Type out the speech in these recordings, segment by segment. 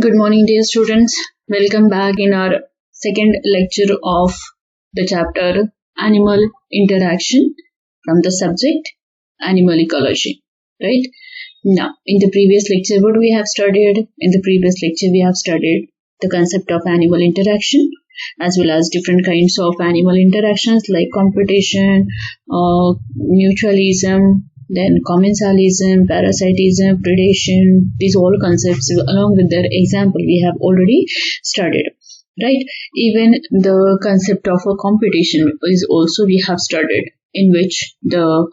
Good morning, dear students. Welcome back in our second lecture of the chapter Animal Interaction from the subject Animal Ecology. Right? Now, in the previous lecture, what we have studied? In the previous lecture, we have studied the concept of animal interaction as well as different kinds of animal interactions like competition, mutualism, then commensalism, parasitism, predation. These all concepts along with their example we have already studied, right? Even the concept of a competition is also we have studied, in which the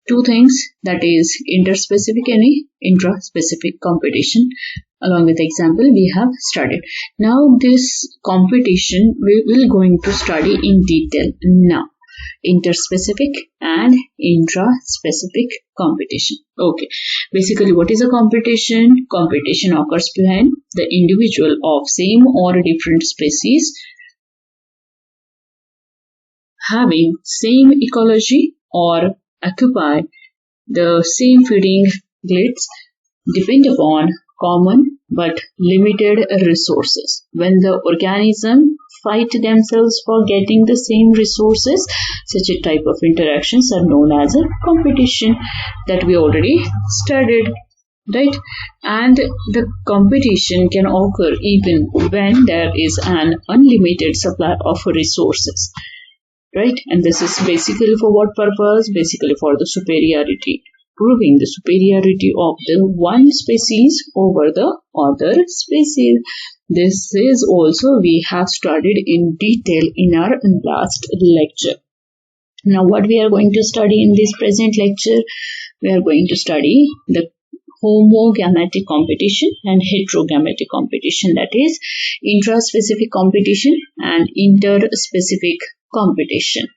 two things, that is interspecific and intraspecific competition, along with example we have studied. Now this competition we will going to study in detail now. Interspecific and intraspecific competition. Okay, basically what is a competition? Competition occurs when the individual of same or different species having same ecology or occupy the same feeding glades depend upon common but limited resources. When the organism fight themselves for getting the same resources, such a type of interactions are known as a competition, that we already studied, right? And the competition can occur even when there is an unlimited supply of resources, right? And this is basically for what purpose? Basically for the superiority, proving the superiority of the one species over the other species. This is also we have studied in detail in our last lecture. Now what we are going to study in this present lecture? We are going to study the homogametic competition and heterogametic competition, that is intraspecific competition and interspecific competition.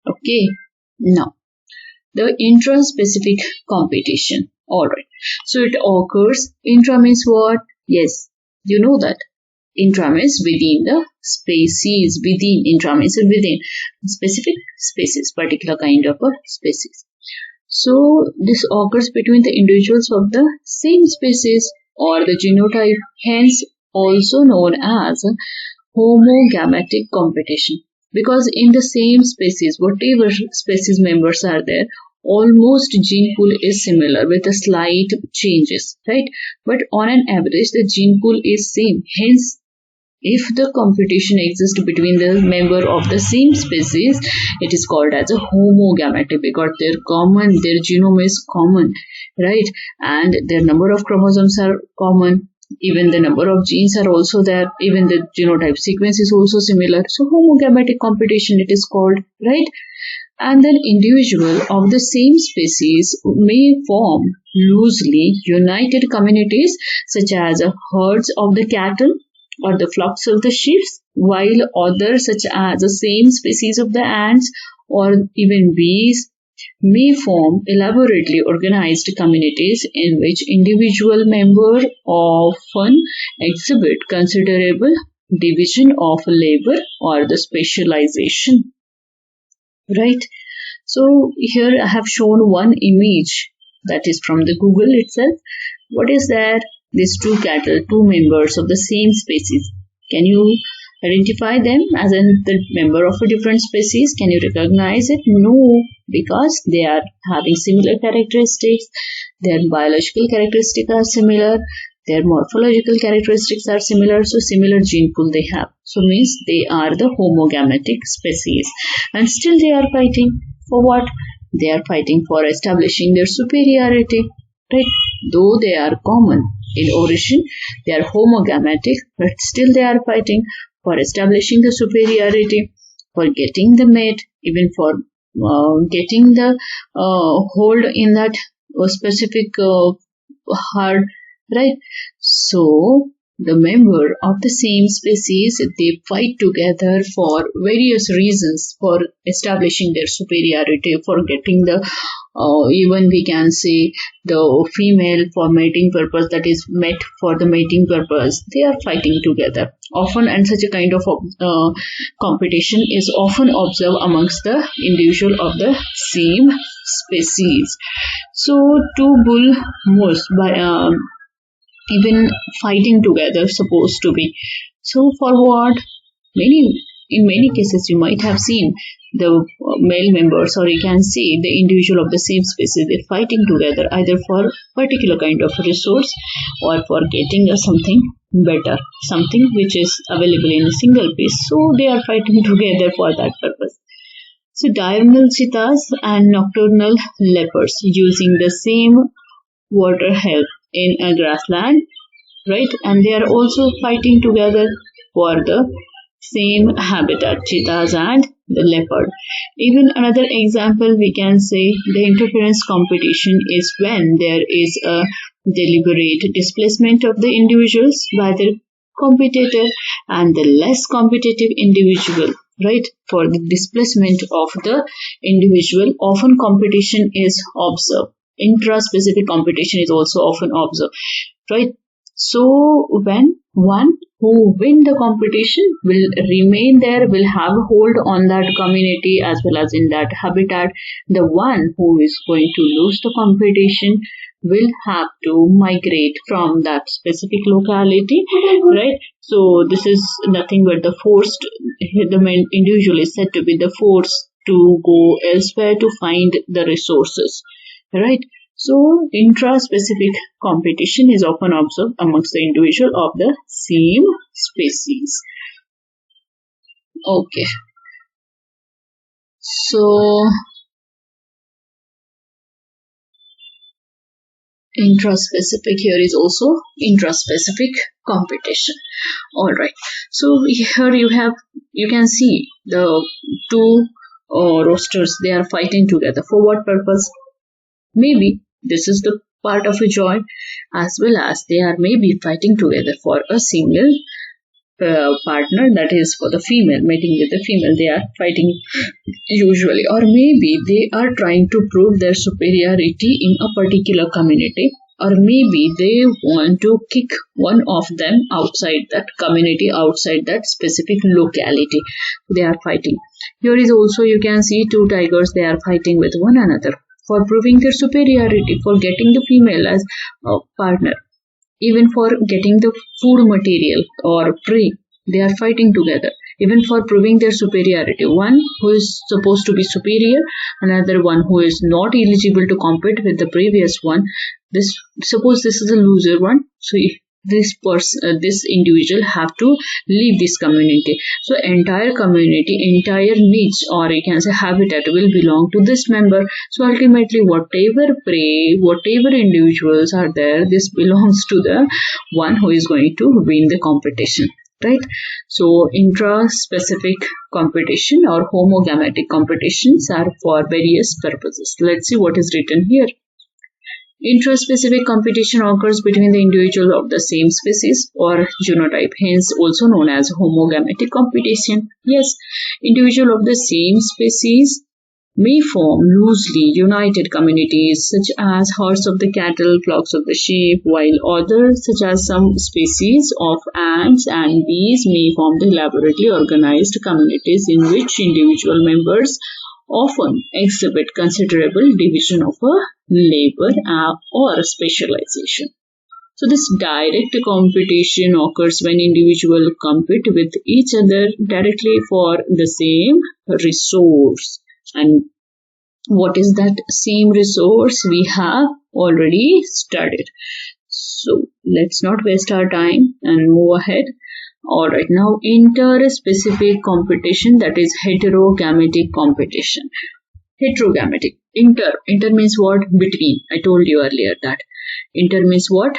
Okay, now the intraspecific competition. Alright, so it occurs, intra means what? Yes, you know that. Intra means within the species, within, intra means within specific species, particular kind of a species. So this occurs between the individuals of the same species or the genotype, hence also known as homogametic competition. Because in the same species, whatever species members are there, almost gene pool is similar with a slight changes, right? But on an average, the gene pool is same. Hence, if the competition exists between the member of the same species, it is called as a homogametic, because their genome is common, right? And their number of chromosomes are common. Even the number of genes are also there. Even the genotype sequence is also similar. So homogametic competition it is called, right? And then individual of the same species may form loosely united communities such as herds of the cattle or the flocks of the sheep, while others such as the same species of the ants or even bees may form elaborately organized communities in which individual members often exhibit considerable division of labor or the specialization, right? So here I have shown one image that is from the Google itself. What is that? These two cattle, two members of the same species. Can you identify them as the member of a different species? Can you recognize it? No, because they are having similar characteristics. Their biological characteristics are similar. Their morphological characteristics are similar. So similar gene pool they have. So means they are the homogametic species. And still they are fighting for what? They are fighting for establishing their superiority, right? Though they are common in origin, they are homogametic, but still they are fighting for establishing the superiority, for getting the mate, even for getting the hold in that specific herd, right? So the member of the same species, they fight together for various reasons, for establishing their superiority, for getting the even we can say the female for mating purpose, that is met for the mating purpose. They are fighting together often, and such a kind of competition is often observed amongst the individual of the same species. So two bull moose by even fighting together supposed to be. So for what? In many cases you might have seen the male members, or you can see the individual of the same species, they're fighting together either for particular kind of resource or for getting something better, something which is available in a single piece. So they are fighting together for that purpose. So diurnal cheetahs and nocturnal leopards using the same water help in a grassland, right? And they are also fighting together for the same habitat, cheetahs and the leopard. Even another example we can say the interference competition is when there is a deliberate displacement of the individuals by the competitor and the less competitive individual, right? For the displacement of the individual, often competition is observed. Intra-specific competition is also often observed, right? So when one who win the competition will remain there, will have a hold on that community as well as in that habitat. The one who is going to lose the competition will have to migrate from that specific locality, right? So this is nothing but the forced, the main individual is said to be the force to go elsewhere to find the resources, right? So intra-specific competition is often observed amongst the individual of the same species. Okay. So intraspecific, here is also intraspecific competition. All right. So here you can see the two roosters, they are fighting together. For what purpose? Maybe this is the part of a joy, as well as they are maybe fighting together for a single partner, that is for the female, mating with the female they are fighting usually, or maybe they are trying to prove their superiority in a particular community, or maybe they want to kick one of them outside that community, outside that specific locality. They are fighting. Here is also you can see two tigers, they are fighting with one another for proving their superiority, for getting the female as a partner, even for getting the food material or prey. They are fighting together, even for proving their superiority. One who is supposed to be superior, another one who is not eligible to compete with the previous one. Suppose this is a loser one, so this individual have to leave this community. So entire community, entire niche, or you can say habitat, will belong to this member. So ultimately whatever prey, whatever individuals are there, this belongs to the one who is going to win the competition, right? So intra-specific competition or homogametic competitions are for various purposes. Let's see what is written here. Intraspecific competition occurs between the individuals of the same species or genotype, hence also known as homogametic competition. Yes, individuals of the same species may form loosely united communities such as herds of the cattle, flocks of the sheep, while others such as some species of ants and bees may form the elaborately organized communities in which individual members often exhibit considerable division of labor or specialization. So this direct competition occurs when individuals compete with each other directly for the same resource. And what is that same resource? We have already studied. So let's not waste our time and move ahead. Alright, now inter-specific competition, that is heterogametic competition. Heterogametic. Inter means what? Between. I told you earlier that. Inter means what?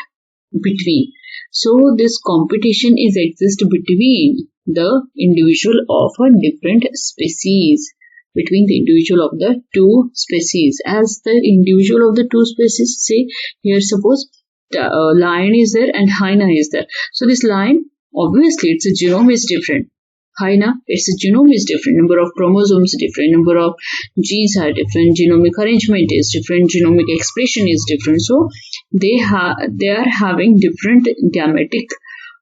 Between. So this competition is exist between the individual of a different species. Between the individual of the two species. As the individual of the two species, say here suppose the lion is there and hyena is there. So this lion, obviously its genome is different. Hyena, its genome is different, number of chromosomes different, number of genes are different, genomic arrangement is different, genomic expression is different. So they are having different gametic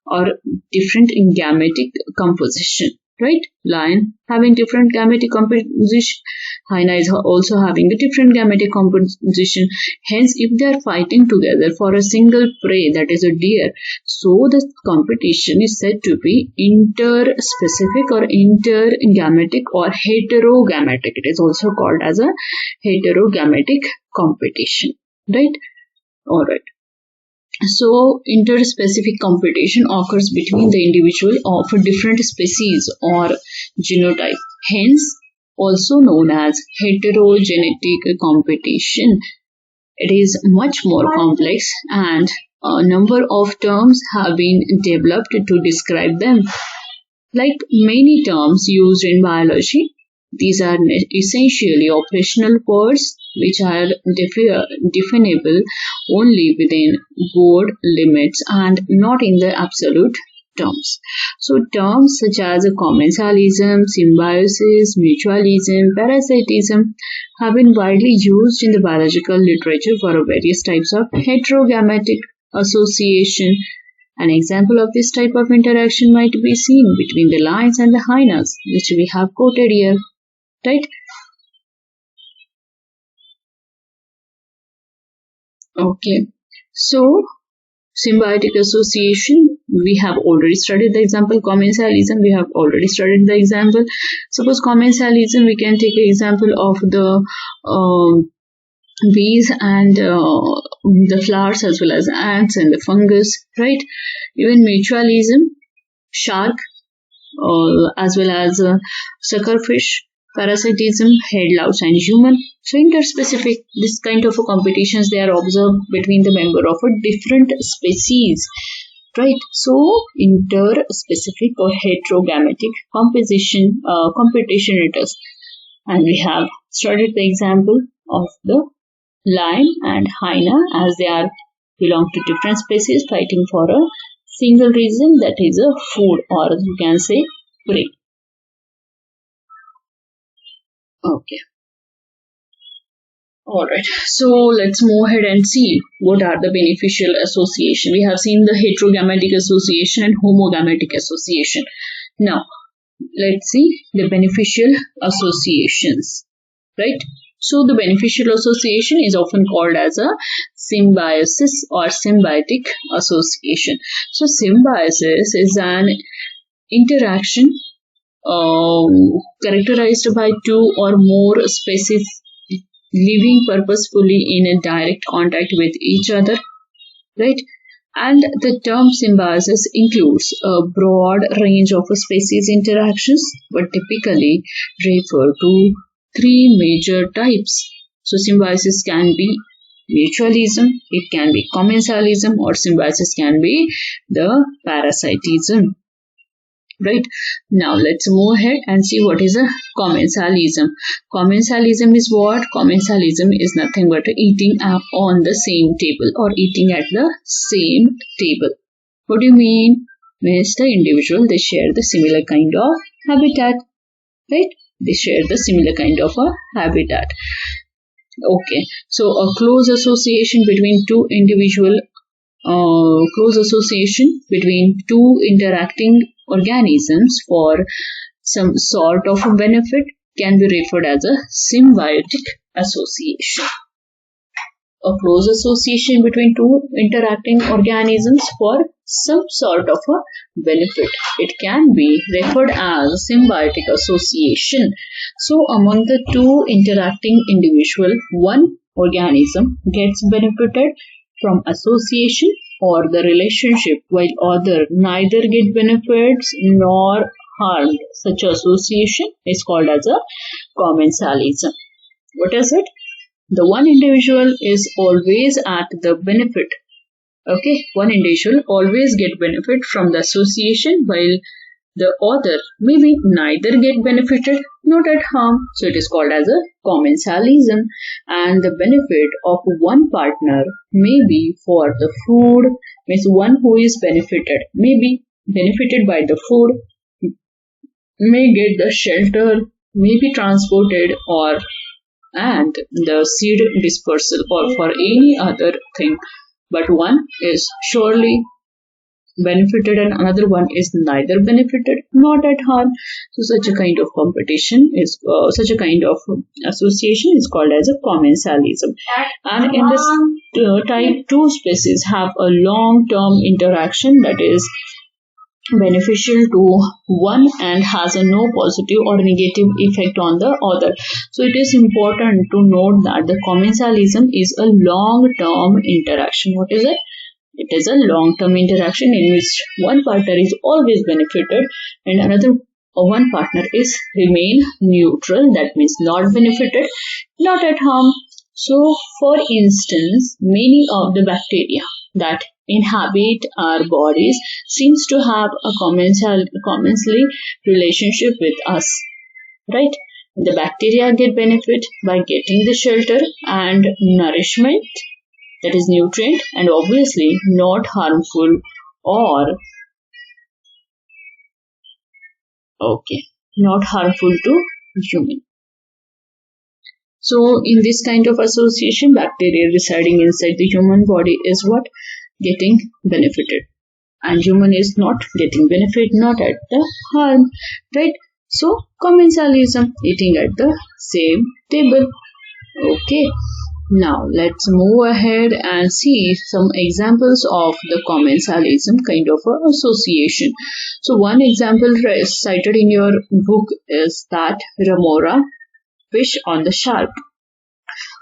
or different gametic composition. right? Lion having different gametic composition, hyena is also having a different gametic composition. Hence, if they are fighting together for a single prey, that is a deer, so the competition is said to be interspecific or intergametic or heterogametic. It is also called as a heterogametic competition, right? All right. So, interspecific competition occurs between the individual of a different species or genotype, hence also known as heterogenetic competition. It is much more complex and a number of terms have been developed to describe them. Like many terms used in biology, these are essentially operational words which are definable only within word limits and not in the absolute terms. So terms such as commensalism, symbiosis, mutualism, parasitism have been widely used in the biological literature for various types of heterogametic association. An example of this type of interaction might be seen between the lions and the hyenas, which we have quoted here, right? Okay, so symbiotic association, we have already studied the example. Commensalism, we have already studied the example. Suppose commensalism, we can take an example of the bees and the flowers as well as ants and the fungus, right? Even mutualism, shark as well as suckerfish, parasitism, head louse and human. So interspecific, this kind of competitions they are observed between the member of a different species, right? So interspecific or heterogametic competition it is. And we have studied the example of the lion and hyena as they are belong to different species fighting for a single reason, that is a food, or you can say prey. Okay. Alright, so let's move ahead and see what are the beneficial association. We have seen the heterogametic association and homogametic association. Now, let's see the beneficial associations, right? So the beneficial association is often called as a symbiosis or symbiotic association. So symbiosis is an interaction characterized by two or more species living purposefully in a direct contact with each other, right? And the term symbiosis includes a broad range of species interactions, but typically refer to three major types. So symbiosis can be mutualism, it can be commensalism, or symbiosis can be the parasitism. Right, now let's move ahead and see what is a commensalism. Commensalism is what? Commensalism is nothing but eating on the same table or eating at the same table. What do you mean? Means the individual, they share the similar kind of habitat, right? They share the similar kind of a habitat. Okay, so a close association between two interacting organisms for some sort of a benefit can be referred as a symbiotic association. A close association between two interacting organisms for some sort of a benefit, it can be referred as symbiotic association. So among the two interacting individual, one organism gets benefited from association or the relationship, while other neither get benefits nor harmed. Such association is called as a commensalism. What is it? The one individual is always at the benefit. Okay, one individual always get benefit from the association, while the other maybe neither get benefited nor at harm. So it is called as a commensalism, and the benefit of one partner may be for the food, means one who is benefited may be benefited by the food, may get the shelter, may be transported, or and the seed dispersal or for any other thing, but one is surely benefited and another one is neither benefited not at harm. So such a kind of competition is such a kind of association is called as a commensalism. And in this type 2 species have a long term interaction that is beneficial to one and has a no positive or negative effect on the other. So it is important to note that the commensalism is a long term interaction. What is it? It is a long term interaction in which one partner is always benefited and another one partner is remain neutral, that means not benefited, not at harm. So for instance, many of the bacteria that inhabit our bodies seems to have a commensally relationship with us, right? The bacteria get benefit by getting the shelter and nourishment, that is nutrient, and obviously not harmful or not harmful to human. So in this kind of association, bacteria residing inside the human body is what? Getting benefited. And human is not getting benefit, not at the harm, right? So commensalism, eating at the same table. Okay. Now let's move ahead and see some examples of the commensalism kind of a association. So one example cited in your book is that remora fish on the shark.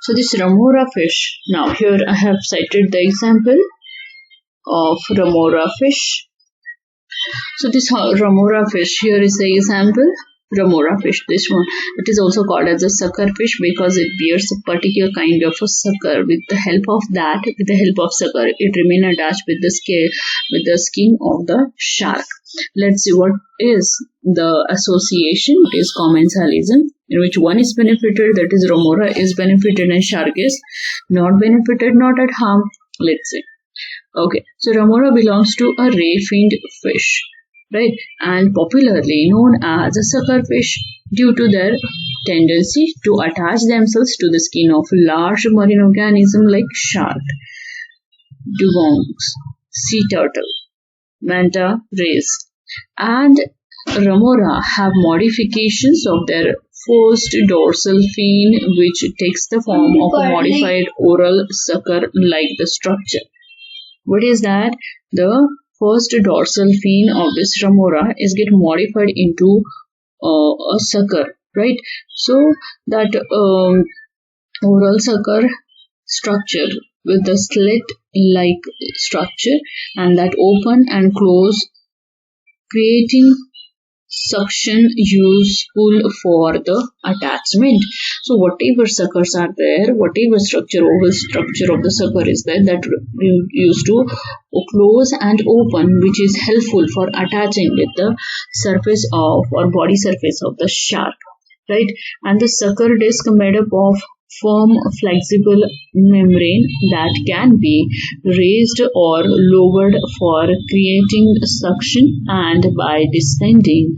So this remora fish, now here I have cited the example of remora fish. So this remora fish, here is the example. Remora fish, this one, it is also called as a sucker fish because it bears a particular kind of a sucker. With the help of sucker, it remain attached with the skin of the shark. Let's see what is the association. It is commensalism, in which one is benefited, that is remora is benefited and shark is not benefited, not at harm. Let's see. Okay, so remora belongs to a ray-finned fish, right, and popularly known as a sucker fish due to their tendency to attach themselves to the skin of large marine organisms like shark, dugongs, sea turtle, manta rays, and remora have modifications of their first dorsal fin, which takes the form of a modified oral sucker-like the structure. What is that? The first dorsal fin of this remora is get modified into a sucker, right? So that oral sucker structure with the slit-like structure and that open and close, creating suction useful for the attachment. So whatever suckers are there, whatever oval structure of the sucker is there, that we used to close and open, which is helpful for attaching with the surface of or body surface of the shark, right? And the sucker disc made up of firm flexible membrane that can be raised or lowered for creating suction, and by descending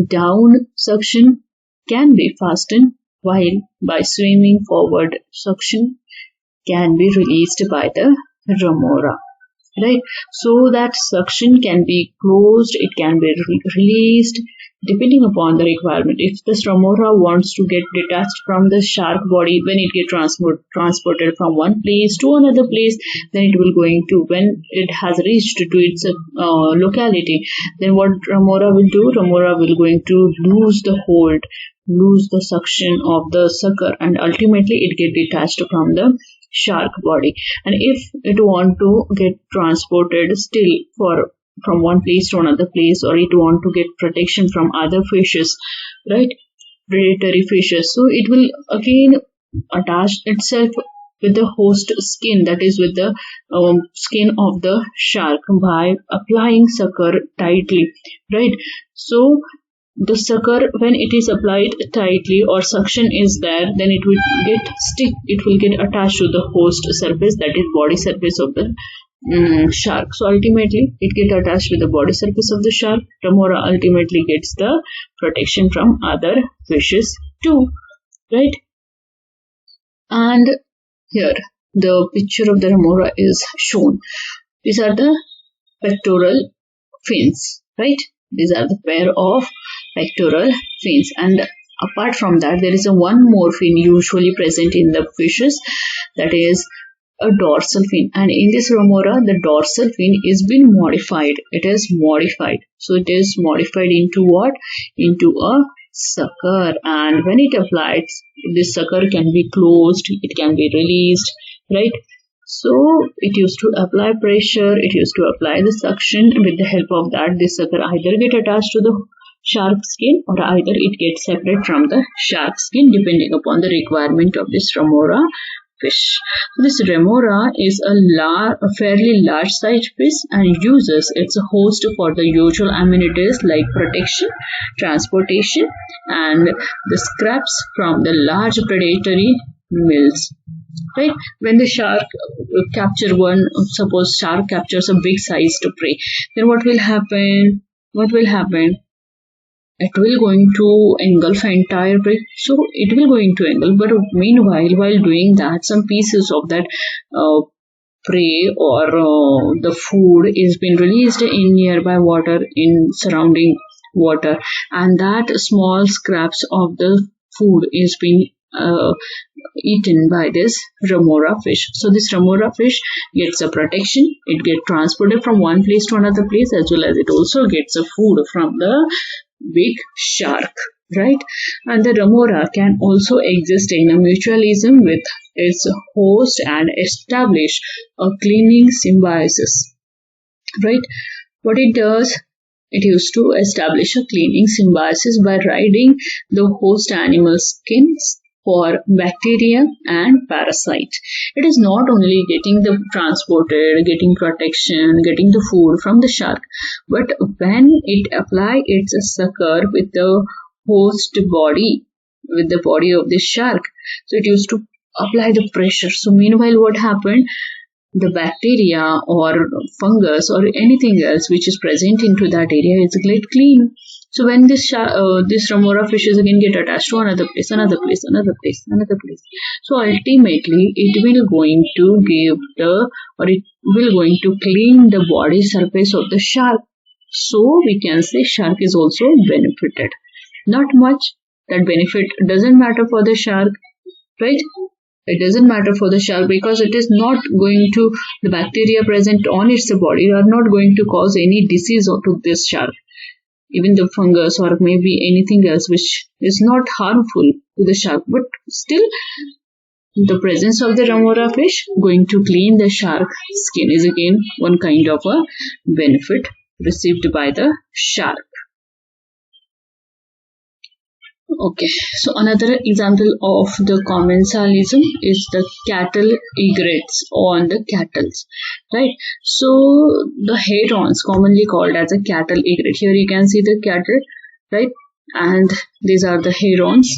down, suction can be fastened, while by swimming forward, suction can be released by the remora, right? So that suction can be closed, it can be released depending upon the requirement. If the remora wants to get detached from the shark body, when it gets transported from one place to another place, then it will going to, when it has reached to its locality, then what remora will do? Remora will going to lose the hold, lose the suction of the sucker, and ultimately it get detached from the shark body. And if it want to get transported still from one place to another place, or it want to get protection from other fishes, right, predatory fishes, so it will again attach itself with the host skin, that is with the skin of the shark, by applying sucker tightly, right? So the sucker, when it is applied tightly or suction is there, then it will get attached to the host surface, that is body surface of the shark. So ultimately it get attached with the body surface of the shark. Remora ultimately gets the protection from other fishes too, right? And here the picture of the remora is shown. These are the pectoral fins, right? These are the pair of pectoral fins, and apart from that there is a one more fin usually present in the fishes, that is a dorsal fin. And in this remora the dorsal fin is been modified. It is modified, so it is modified into what? Into a sucker. And when it applied, this sucker can be closed, it can be released, right? So it used to apply pressure, it used to apply the suction. With the help of that, this sucker either get attached to the shark skin or either it gets separate from the shark skin depending upon the requirement of this remora fish. So this remora is a fairly large sized fish and uses its host for the usual amenities like protection, transportation, and the scraps from the large predatory meals. Right? When the shark suppose shark captures a big sized prey, then what will happen? It will going to engulf entire prey. So it will going to engulf, but meanwhile while doing that, some pieces of that prey or the food is being released in nearby water, in surrounding water, and that small scraps of the food is being eaten by this remora fish. So this remora fish gets a protection, it gets transported from one place to another place, as well as it also gets a food from the big shark, right? And the remora can also exist in a mutualism with its host and establish a cleaning symbiosis, right? What it does, it used to establish a cleaning symbiosis by riding the host animal's skins for bacteria and parasite. It is not only getting the transported, getting protection, getting the food from the shark, but when it apply its sucker with the host body, with the body of the shark, so it used to apply the pressure. So meanwhile what happened? The bacteria or fungus or anything else which is present into that area is get clean. So when this remora fishes again get attached to another place, so ultimately it will going to it will going to clean the body surface of the shark. So we can say shark is also benefited. Not much, that benefit doesn't matter for the shark, right? It doesn't matter for the shark because it is not going to, the bacteria present on its body are not going to cause any disease to this shark. Even the fungus or maybe anything else which is not harmful to the shark, but still the presence of the remora fish going to clean the shark skin is again one kind of a benefit received by the shark. Okay, so another example of the commensalism is the cattle egrets on the cattles, right? So the herons, commonly called as a cattle egret. Here you can see the cattle, right? And these are the herons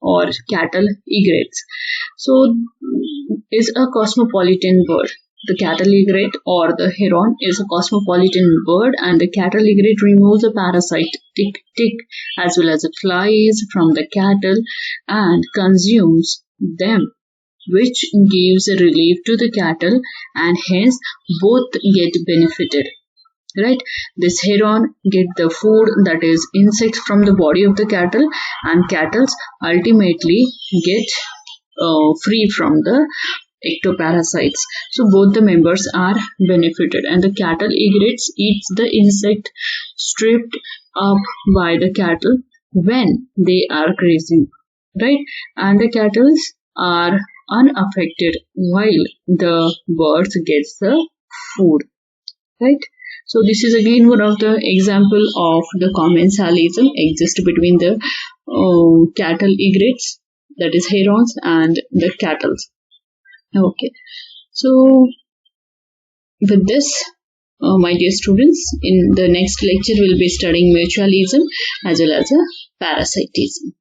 or cattle egrets. So is a cosmopolitan bird. The cattle egret or the heron is a cosmopolitan bird, and the cattle egret removes the parasite tick as well as the flies from the cattle and consumes them, which gives a relief to the cattle, and hence both get benefited. Right? This heron get the food, that is insects, from the body of the cattle, and cattle ultimately get free from the ectoparasites. So both the members are benefited, and the cattle egrets eats the insect stripped up by the cattle when they are grazing, right? And the cattle are unaffected while the birds gets the food, right? So this is again one of the example of the commensalism exist between the cattle egrets, that is herons, and the cattle. Okay, so with this, my dear students, in the next lecture we'll be studying mutualism as well as parasitism.